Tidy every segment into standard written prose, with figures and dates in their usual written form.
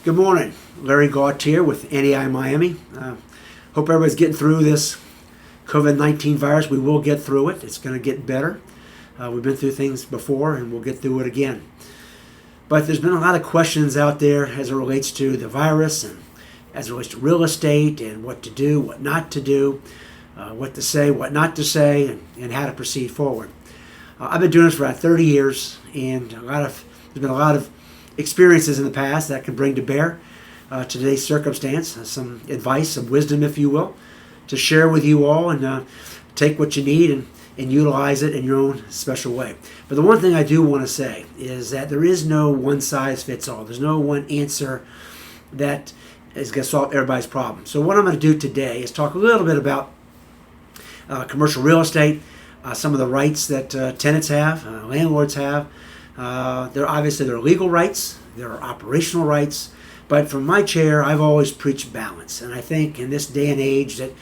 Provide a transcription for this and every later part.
Good morning. Larry Gautier with NEI Miami. Hope everybody's getting through this COVID-19 virus. We will get through it. It's going to get better. We've been through things before and we'll get through it again. But there's been a lot of questions out there as it relates to the virus and as it relates to real estate and what to do, what not to do, what to say, what not to say, and how to proceed forward. I've been doing this for about 30 years, and there's been a lot of experiences in the past that can bring to bear today's circumstance, some advice, some wisdom, if you will, to share with you all and take what you need and utilize it in your own special way. But the one thing I do want to say is that there is no one size fits all. There's no one answer that is going to solve everybody's problem. So what I'm going to do today is talk a little bit about commercial real estate, some of the rights that tenants have, landlords have. There are legal rights, there are operational rights, but from my chair, I've always preached balance. And I think in this day and age that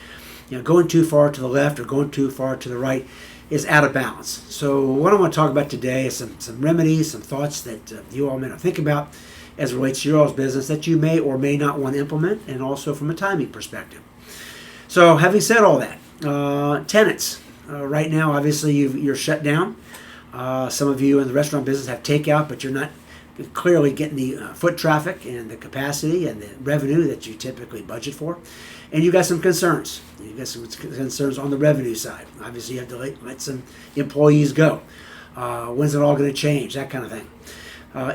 going too far to the left or going too far to the right is out of balance. So what I want to talk about today is some remedies, some thoughts that you all may not think about as it relates to your all's business that you may or may not want to implement, and also from a timing perspective. So having said all that, tenants, right now obviously you're shut down. Some of you in the restaurant business have takeout, but you're not clearly getting the foot traffic and the capacity and the revenue that you typically budget for. And you've got some concerns. You've got some concerns on the revenue side. Obviously, you have to let some employees go. When's it all going to change? That kind of thing.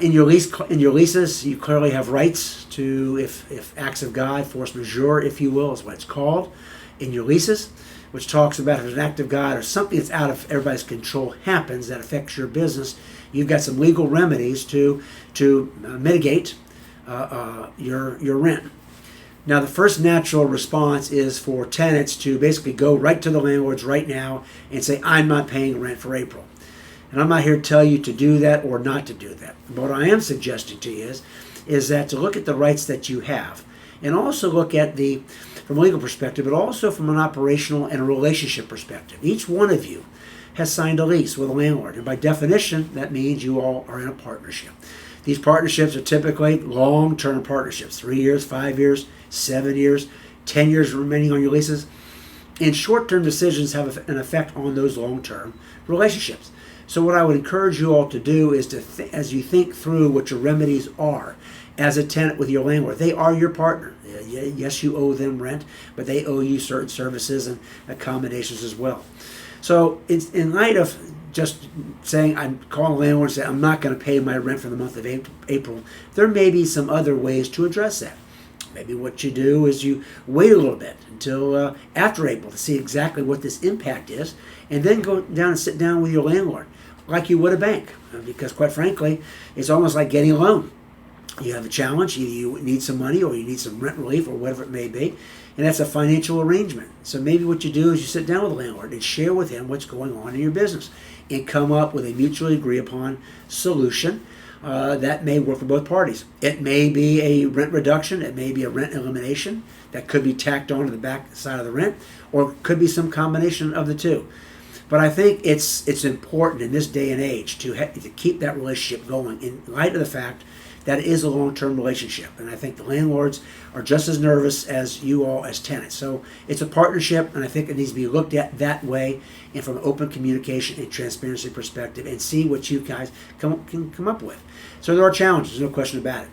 In your leases, you clearly have rights to, if acts of God, force majeure, if you will, is what it's called, in your leases, which talks about if an act of God or something that's out of everybody's control happens that affects your business, you've got some legal remedies to mitigate your rent. Now, the first natural response is for tenants to basically go right to the landlords right now and say, I'm not paying rent for April. And I'm not here to tell you to do that or not to do that. But what I am suggesting to you is that to look at the rights that you have and also look at from a legal perspective, but also from an operational and a relationship perspective. Each one of you has signed a lease with a landlord, and by definition, that means you all are in a partnership. These partnerships are typically long-term partnerships, 3 years, 5 years, 7 years, 10 years remaining on your leases. And short-term decisions have an effect on those long-term relationships. So what I would encourage you all to do is as you think through what your remedies are as a tenant with your landlord. They are your partner. Yes, you owe them rent, but they owe you certain services and accommodations as well. So in light of just saying, I'm calling the landlord and saying, I'm not going to pay my rent for the month of April, there may be some other ways to address that. Maybe what you do is you wait a little bit until after April to see exactly what this impact is, and then go down and sit down with your landlord like you would a bank. Because quite frankly, it's almost like getting a loan. You have a challenge, either you need some money or you need some rent relief or whatever it may be, and that's a financial arrangement. So maybe what you do is you sit down with the landlord and share with him what's going on in your business and come up with a mutually agreed upon solution that may work for both parties. It may be a rent reduction, it may be a rent elimination that could be tacked on to the back side of the rent, or it could be some combination of the two. But I think it's important in this day and age to keep that relationship going in light of the fact that it is a long-term relationship. And I think the landlords are just as nervous as you all as tenants. So it's a partnership, and I think it needs to be looked at that way and from an open communication and transparency perspective and see what you guys can come up with. So there are challenges, no question about it.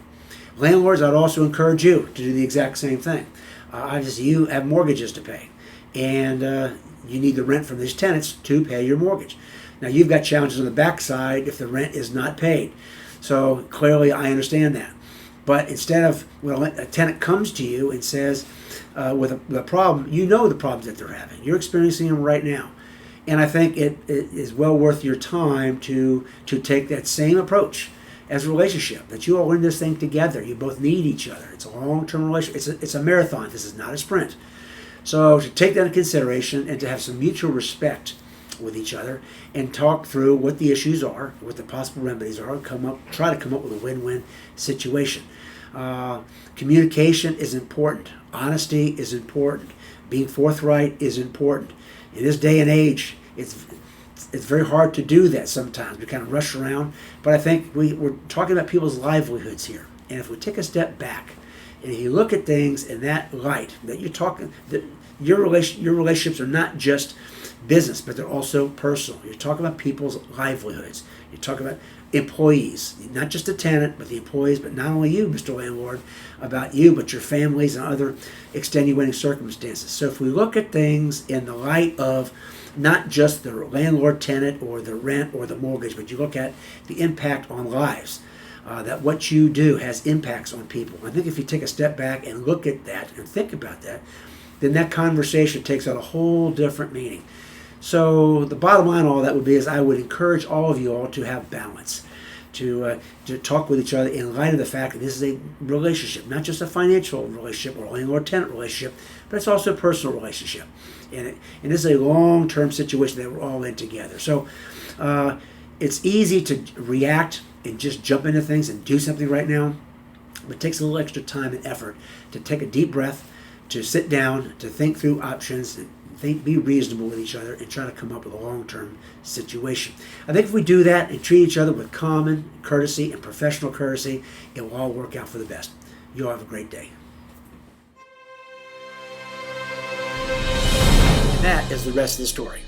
Landlords, I'd also encourage you to do the exact same thing. Obviously, you have mortgages to pay, and you need the rent from these tenants to pay your mortgage. Now, you've got challenges on the backside if the rent is not paid. So clearly, I understand that. But instead of when a tenant comes to you and says with a problem, you know the problems that they're having. You're experiencing them right now. And I think it is well worth your time to take that same approach as a relationship, that you all are in this thing together. You both need each other. It's a long-term relationship. It's a marathon. This is not a sprint. So to take that into consideration and to have some mutual respect with each other and talk through what the issues are, what the possible remedies are, and try to come up with a win-win situation. Communication is important. Honesty is important. Being forthright is important. In this day and age, it's very hard to do that sometimes. We kind of rush around. But I think we're talking about people's livelihoods here. And if we take a step back and you look at things in that light, that you're talking, that your relationships are not just business, but they're also personal. You're talking about people's livelihoods. You're talking about employees, not just the tenant, but the employees, but not only you, Mr. Landlord, about you, but your families and other extenuating circumstances. So if we look at things in the light of not just the landlord tenant or the rent or the mortgage, but you look at the impact on lives, that what you do has impacts on people. I think if you take a step back and look at that and think about that, then that conversation takes on a whole different meaning. So the bottom line of all that would be is I would encourage all of you all to have balance, to talk with each other in light of the fact that this is a relationship, not just a financial relationship or a landlord-tenant relationship, but it's also a personal relationship. And this is a long-term situation that we're all in together. So it's easy to react and just jump into things and do something right now, but it takes a little extra time and effort to take a deep breath, to sit down, to think through options, be reasonable with each other, and try to come up with a long-term situation. I think if we do that and treat each other with common courtesy and professional courtesy, it will all work out for the best. You all have a great day. And that is the rest of the story.